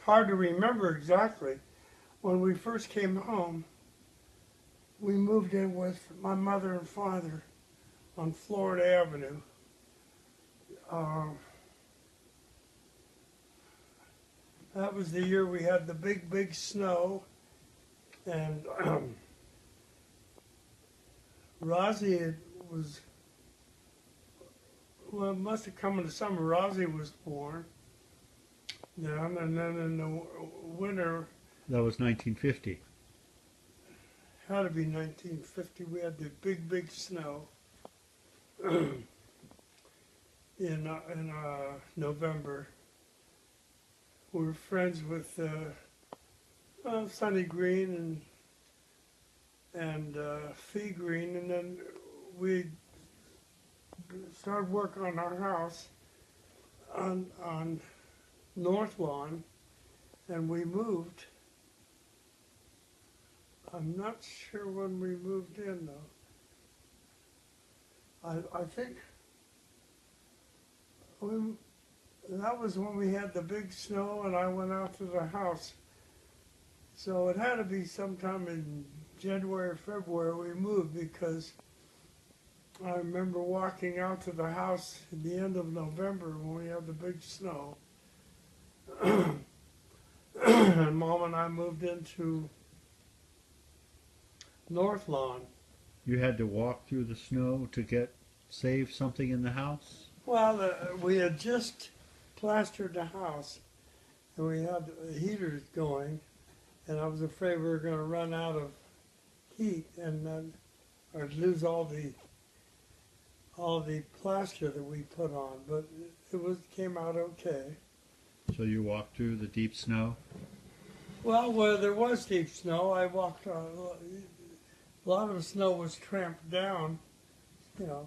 hard to remember exactly. When we first came home, we moved in with my mother and father on Florida Avenue. Uh, that was the year we had the big, big snow, and Rosie was, well, it must have come in the summer. Rosie was born then, and then in the winter, That was 1950. had to be 1950, we had the big, big snow in November. We were friends with Sonny Green and Fee Green, and then we started working on our house on North Lawn, and we moved. I'm not sure when we moved in though. I think that was when we had the big snow and I went out to the house. So it had to be sometime in January or February we moved, because I remember walking out to the house at the end of November when we had the big snow. And Mom and I moved into North Lawn. You had to walk through the snow to save something in the house? Well, we had just plastered the house, and we had the heaters going, and I was afraid we were going to run out of heat and then or lose all the plaster that we put on. But it came out okay. So you walked through the deep snow? Well, where there was deep snow, I walked. A lot of the snow was tramped down, you know.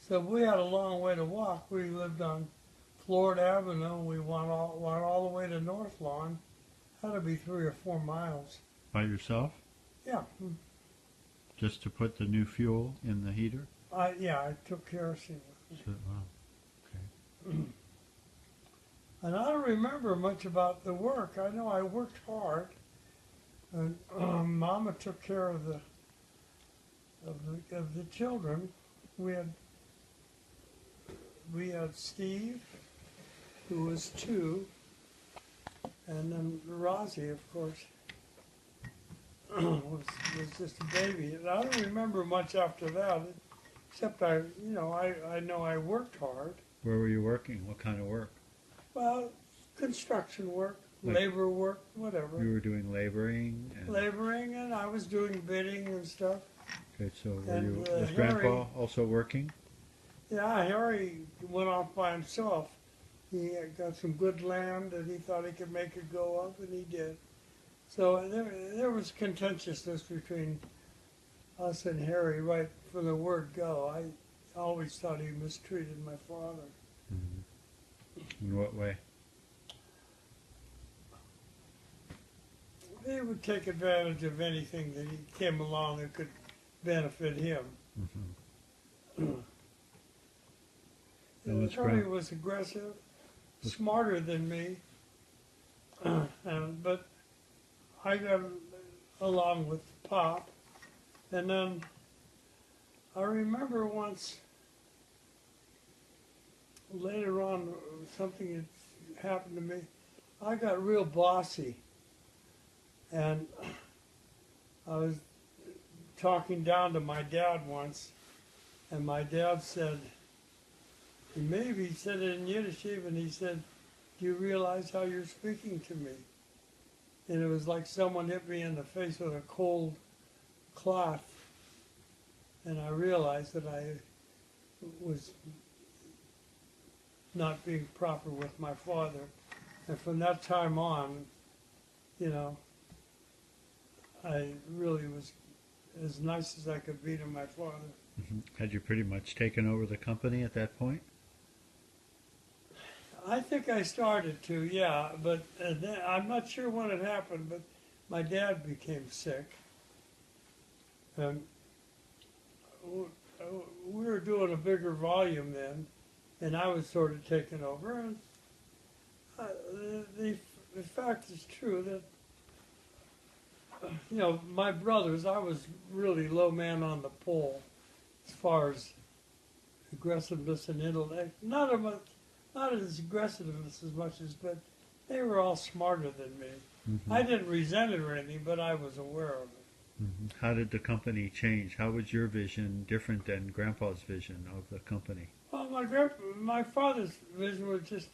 So we had a long way to walk. We lived on Florida Avenue. We went all the way to North Lawn. Had to be 3 or 4 miles. By yourself? Yeah. Just to put the new fuel in the heater? I took kerosene. So, wow. Okay. And I don't remember much about the work. I know I worked hard, and Mama took care of the children. We had Steve, who was 2, and then Rosie, of course, was just a baby. And I don't remember much after that, except I know I worked hard. Where were you working? What kind of work? Well, construction work, Like, labor work, whatever. You were doing laboring? Laboring, and I was doing bidding and stuff. Okay, so And, was Harry- Grandpa also working? Yeah, Harry went off by himself. He had got some good land, and he thought he could make it go up, and he did. So there was contentiousness between us and Harry right from the word go. I always thought he mistreated my father. Mm-hmm. In what way? He would take advantage of anything that he came along that could benefit him. Mm-hmm. And Harry was aggressive, smarter than me, but I got along with Pop. And then I remember once, later on, something had happened to me. I got real bossy, and I was talking down to my dad once, and my dad said, he said it in Yiddish even, he said, "Do you realize how you're speaking to me?" And it was like someone hit me in the face with a cold cloth, and I realized that I was not being proper with my father. And from that time on, I really was as nice as I could be to my father. Mm-hmm. Had you pretty much taken over the company at that point? I think I started to, yeah, but then, I'm not sure when it happened, but my dad became sick. And we were doing a bigger volume then, and I was sort of taking over. And the fact is true that, my brothers, I was really low man on the pole as far as aggressiveness and intellect. Not as aggressiveness as much as, but they were all smarter than me. Mm-hmm. I didn't resent it or anything, but I was aware of it. Mm-hmm. How did the company change? How was your vision different than Grandpa's vision of the company? Well, my father's vision was just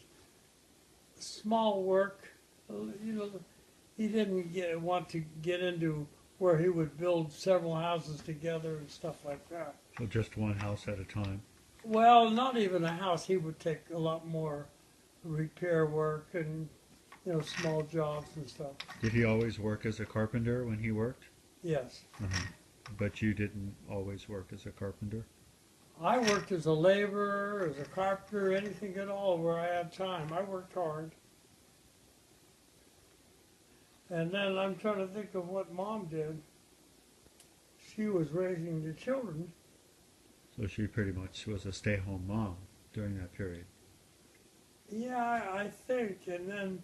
small work. He didn't want to get into where he would build several houses together and stuff like that. So just one house at a time? Well, not even a house. He would take a lot more repair work and, small jobs and stuff. Did he always work as a carpenter when he worked? Yes. Uh-huh. But you didn't always work as a carpenter? I worked as a laborer, as a carpenter, anything at all where I had time. I worked hard. And then I'm trying to think of what Mom did. She was raising the children. So she pretty much was a stay-home mom during that period. Yeah, I think. And then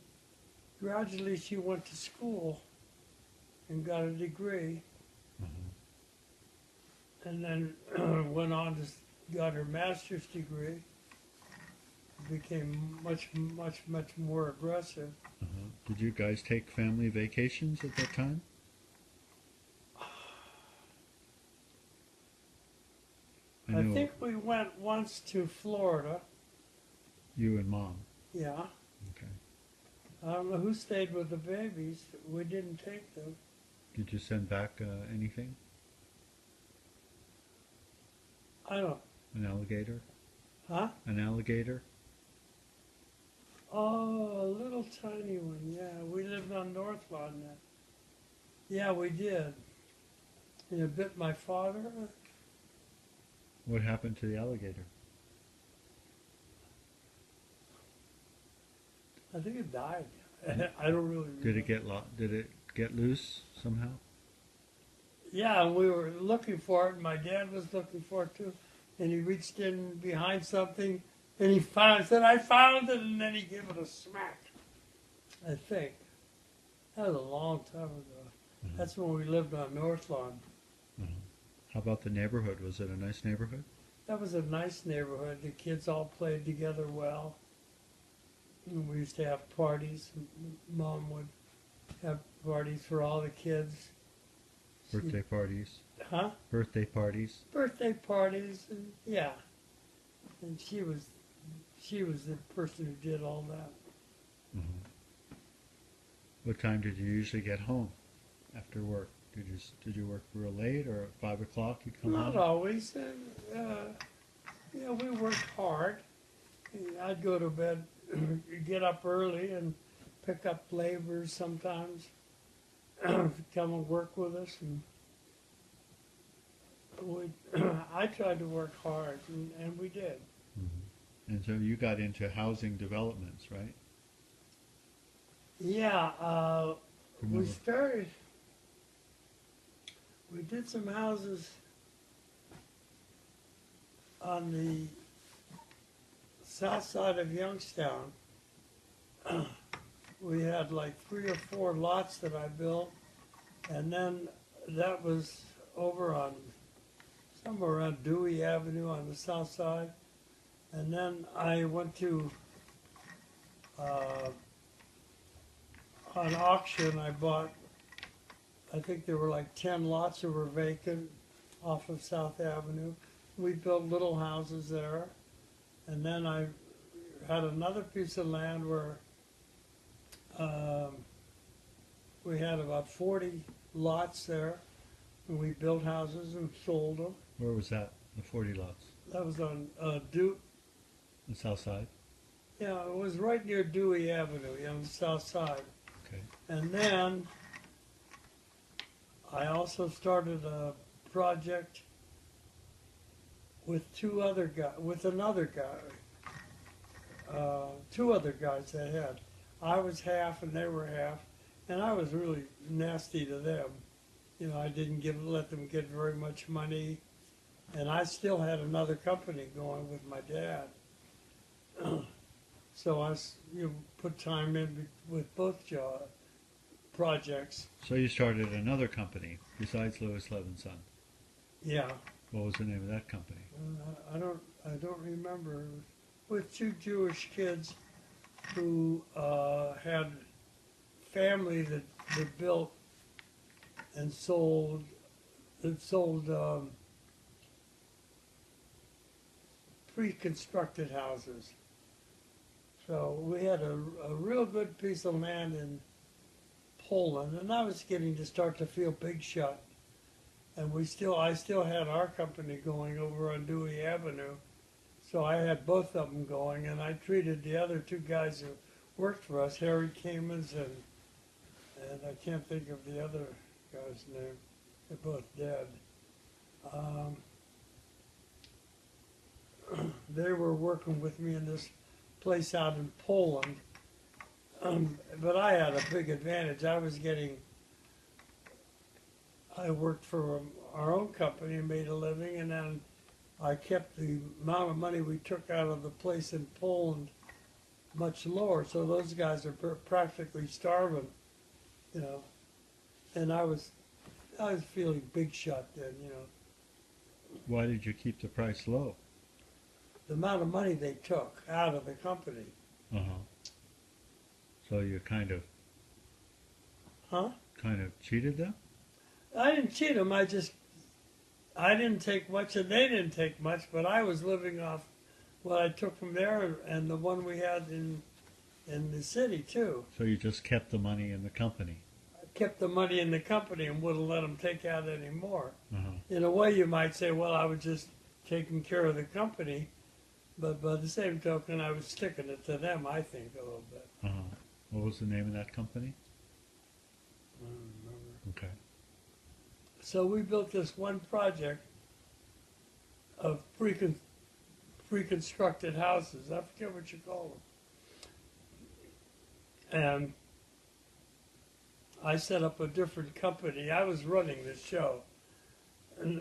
gradually she went to school and got a degree. Uh-huh. And then went on to got her master's degree. Became much more aggressive. Uh-huh. Did you guys take family vacations at that time? I think we went once to Florida. You and Mom? Yeah. Okay. I don't know who stayed with the babies. We didn't take them. Did you send back anything? I don't. An alligator? Huh? An alligator? Oh, a little tiny one. Yeah, we lived on North Lawn then. Yeah, we did. And it bit my father. What happened to the alligator? I think it died. I don't really remember. Did it get loose somehow? Yeah, and we were looking for it, and my dad was looking for it too. And he reached in behind something, and he said, I found it, and then he gave it a smack. I think. That was a long time ago. Uh-huh. That's when we lived on North Lawn. Uh-huh. How about the neighborhood? Was it a nice neighborhood? That was a nice neighborhood. The kids all played together well. And we used to have parties. Mom would have parties for all the kids. Birthday parties? Huh? Birthday parties? Birthday parties, and yeah. And she was the person who did all that. Uh-huh. What time did you usually get home after work? Did you work real late, or at 5 o'clock you come Not home? always. We worked hard. I'd go to bed, get up early, and pick up laborers sometimes. Come and work with us, and I tried to work hard, and we did. Mm-hmm. And so you got into housing developments, right? Yeah, we Remember? started. We did some houses on the south side of Youngstown. We had like 3 or 4 lots that I built, and then that was over on somewhere around Dewey Avenue on the south side. And then I went to on auction. I bought, I think there were like 10 lots that were vacant off of South Avenue. We built little houses there. And then I had another piece of land where we had about 40 lots there, and we built houses and sold them. Where was that, the 40 lots? That was on Dewey. The south side? Yeah, it was right near Dewey Avenue, on the south side. Okay. And then I also started a project with another guy, 2 other guys I had. I was half and they were half, and I was really nasty to them. I didn't let them get very much money, and I still had another company going with my dad. So put time in with both projects. So you started another company besides Lewis Levinson. Yeah. What was the name of that company? I don't remember. With two Jewish kids who had family that built and sold pre-constructed houses. So we had a real good piece of land in Poland, and I was getting to start to feel big shot. And I still had our company going over on Dewey Avenue. So I had both of them going, and I treated the other two guys who worked for us, Harry Kamens and I can't think of the other guy's name. They're both dead. They were working with me in this place out in Poland. But I had a big advantage. I worked for our own company and made a living, and then I kept the amount of money we took out of the place in Poland much lower. So those guys are practically starving, you know. And I was feeling big shot then, you know. Why did you keep the price low? The amount of money they took out of the company. Uh-huh. So you kind of cheated them? I didn't cheat them. I didn't take much, and they didn't take much. But I was living off what I took from there, and the one we had in the city too. So you just kept the money in the company? I kept the money in the company and wouldn't let them take out any more. Uh-huh. In a way, you might say, well, I was just taking care of the company, but by the same token, I was sticking it to them. I think a little bit. Uh-huh. What was the name of that company? I don't remember. Okay. So we built this one project of pre-constructed houses. I forget what you call them. And I set up a different company. I was running the show,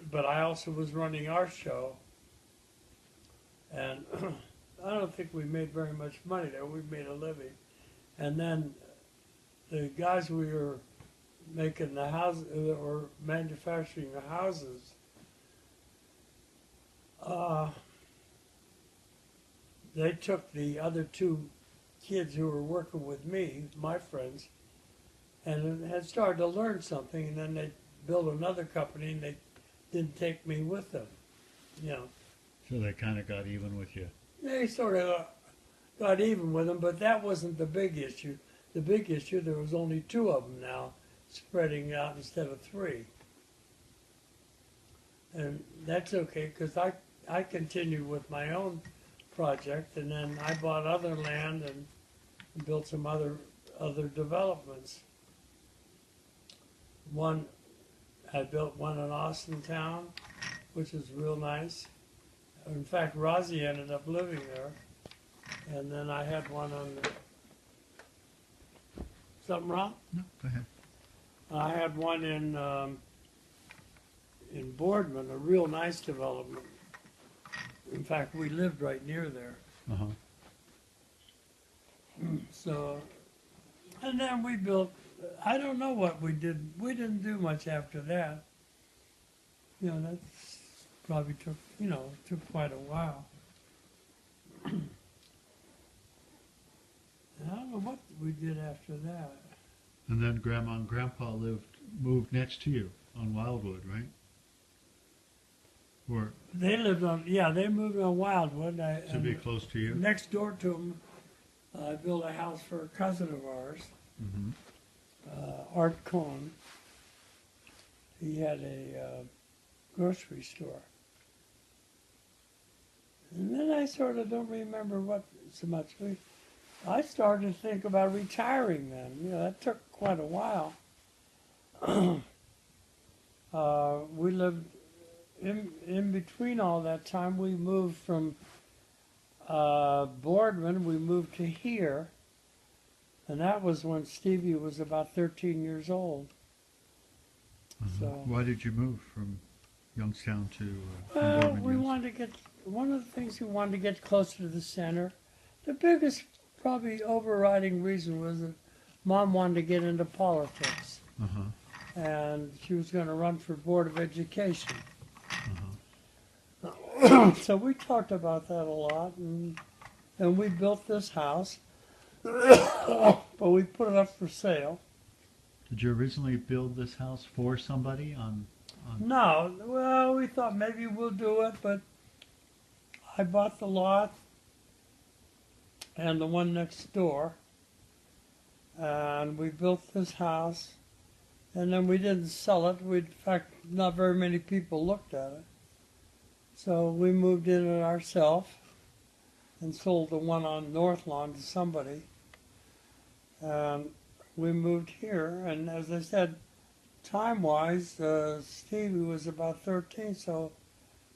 but I also was running our show. And I don't think we made very much money there. We made a living. And then the guys we were making the houses or manufacturing the houses, they took the other two kids who were working with me, my friends, and had started to learn something, and then they built another company, and they didn't take me with them, you know. So they kind of got even with you? They sort of got even with them, but that wasn't the big issue. The big issue, there was only two of them now, spreading out instead of three. And that's okay, because I continued with my own project, and then I bought other land and built some other developments. I built one in Austin town, which is real nice. In fact, Rosie ended up living there. And then I had one on something wrong? No, go ahead. I had one in Boardman, a real nice development. In fact, we lived right near there. Uh-huh. So, and then we built, I don't know what we did. We didn't do much after that. You know, that probably took quite a while. I don't know what we did after that. And then Grandma and Grandpa moved next to you on Wildwood, right? Or They moved on Wildwood. to be close to you? Next door to them, I built a house for a cousin of ours, Mm-hmm. Art Cohn. He had a grocery store. And then I sort of don't remember what so much. I started to think about retiring then. You know, that took quite a while. We lived in between all that time. We moved from Boardman, we moved to here, and that was when Stevie was about 13 years old. Uh-huh. So, Why did you move from Youngstown to we wanted to get, one of the things we wanted to get closer to the center. The biggest probably overriding reason was that Mom wanted to get into politics, Uh-huh. and she was going to run for Board of Education. Uh-huh. So we talked about that a lot, and we built this house, but we put it up for sale. Did you originally build this house for somebody on No, well, we thought maybe we'll do it, but I bought the lot and the one next door, and we built this house, and then we didn't sell it. In fact, not very many people looked at it. So we moved in it ourselves and sold the one on North Lawn to somebody. And we moved here, and as I said, time-wise, Stevie was about 13, so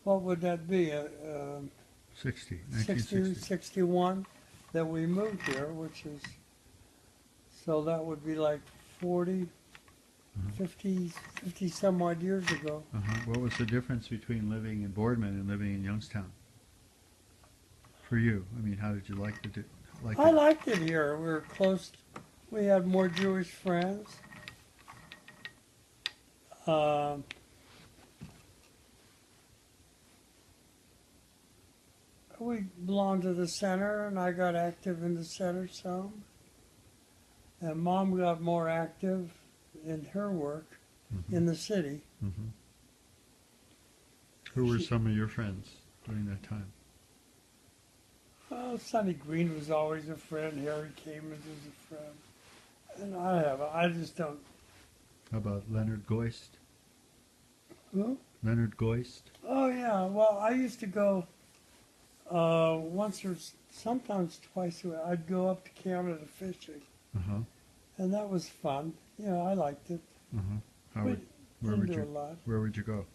what would that be? 60, 60, 1960? 61 that we moved here, which is, so that would be like 40, Uh-huh. 50 some odd years ago. Uh-huh. What was the difference between living in Boardman and living in Youngstown? For you, I mean, how did you like I it? liked it here. We were close. We had more Jewish friends. Um, we belonged to the center, and I got active in the center some. And Mom got more active in her work Mhm. in the city. Mhm. Who were She- some of your friends during that time? Well, Sonny Green was always a friend. Harry Kamens was a friend. And I just don't. How about Leonard Goist? Who? Leonard Goist? Oh, yeah. Well, I used to go once or sometimes twice a week. I'd go up to Canada fishing. Uh-huh. And that was fun. You know, I liked it. Uh-huh. How We would, where didn't would do a you lot. where would you go?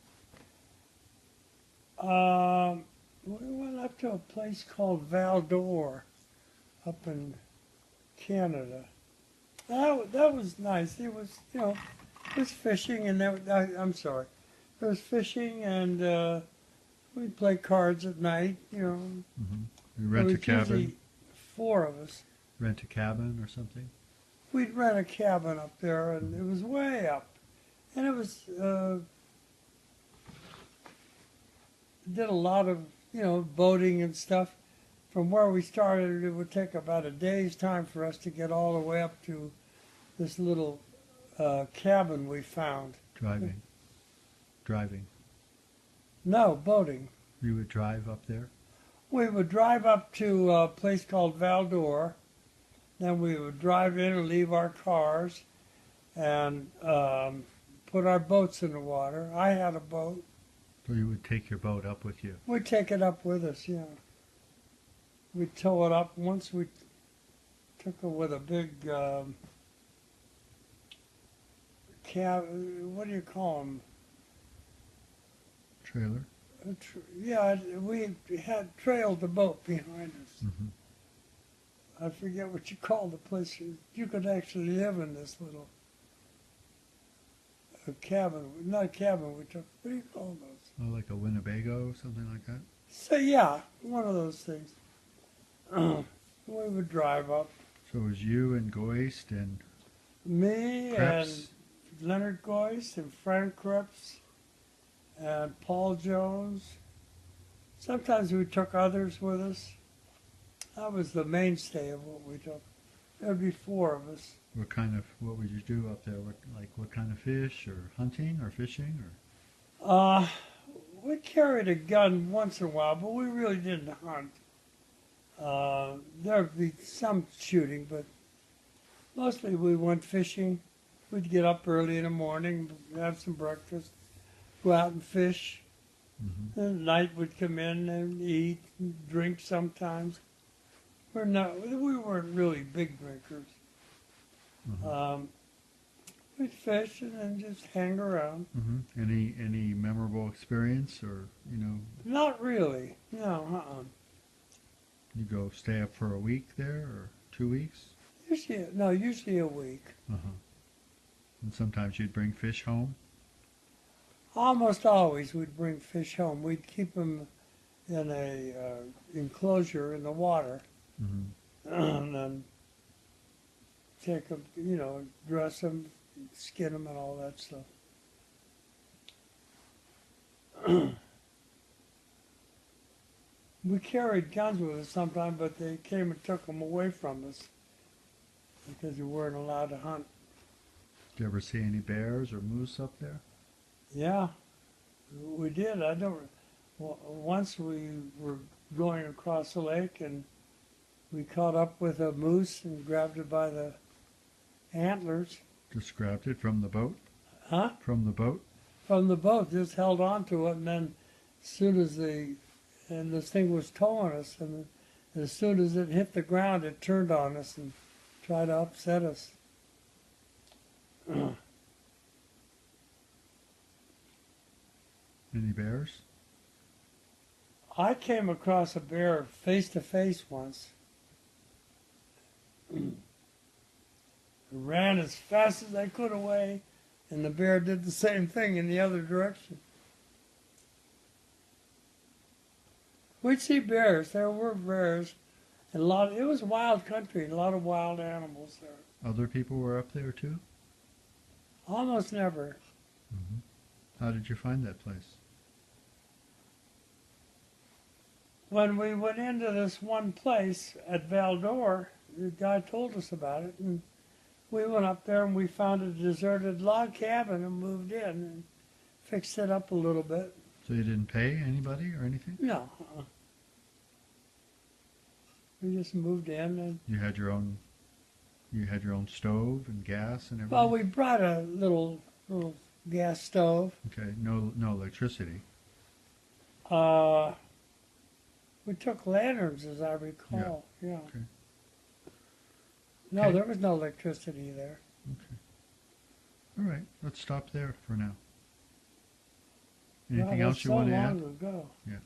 We went up to a place called Val d'Or up in Canada. That was nice. It was, you know, it was fishing, and I'm sorry. It was fishing, and we'd play cards at night, you know. Mm-hmm. You There rent a was cabin? usually 4 of us. Rent a cabin or something? We'd rent a cabin up there, and it was way up. And it was, did a lot of, you know, boating and stuff. From where we started, it would take about a day's time for us to get all the way up to this little cabin we found. Driving. Driving. No, boating. You would drive up there? We would drive up to a place called Val d'Or. Then we would drive in and leave our cars and put our boats in the water. I had a boat. So you would take your boat up with you? We'd take it up with us, yeah. We'd tow it up. Once we took it with a big cab, what do you call them? Trailer? Yeah, we had trailed the boat behind us. Mm-hmm. I forget what you call the place. You could actually live in this little cabin. Not a cabin, we took, what do you call those? Oh, like a Winnebago, something like that? So, yeah, one of those things. We would drive up. So it was you and Goist and Me Krebs? and Leonard Goist and Frank Krebs and Paul Jones. Sometimes we took others with us. That was the mainstay of what we took. There would be 4 of us. what would you do up there? What kind of fish, or hunting or fishing, or? We carried a gun once in a while, but we really didn't hunt. There'd be some shooting, but mostly we went fishing. We'd get up early in the morning, have some breakfast, go out and fish. Mm-hmm. And at night we'd come in and eat and drink sometimes. We weren't really big drinkers. Mm-hmm. We'd fish and then just hang around. Mm-hmm. Any memorable experience, or Not really. No, you go stay up for a week there, or 2 weeks? Usually a week. Uh-huh. And sometimes you'd bring fish home? Almost always we'd bring fish home. We'd keep them in a enclosure in the water. Mm-hmm. and then take them, dress them, skin them, and all that stuff. We carried guns with us sometimes, but they came and took them away from us because we weren't allowed to hunt. Did you ever see any bears or moose up there? Yeah, we did. I don't. Once we were going across the lake and we caught up with a moose and grabbed it by the antlers. Just grabbed it from the boat? Huh? From the boat? From the boat, just held on to it, and then as soon as this thing was towing us, and as soon as it hit the ground, it turned on us and tried to upset us. Any bears? I came across a bear face to face once. Ran as fast as I could away, and the bear did the same thing in the other direction. We'd see bears. There were bears. And it was wild country, and a lot of wild animals there. Other people were up there too? Almost never. Mm-hmm. How did you find that place? When we went into this one place at Valdor, the guy told us about it, and we went up there and we found a deserted log cabin and moved in and fixed it up a little bit. So you didn't pay anybody or anything? No. We just moved in and You had your own stove and gas and everything? well, we brought a little gas stove. Okay, no electricity. We took lanterns, as I recall. Yeah. Okay. No, Okay. there was no electricity there. Okay. All right, let's stop there for now. Well, Anything that's else you so want to long add? ago. Yeah.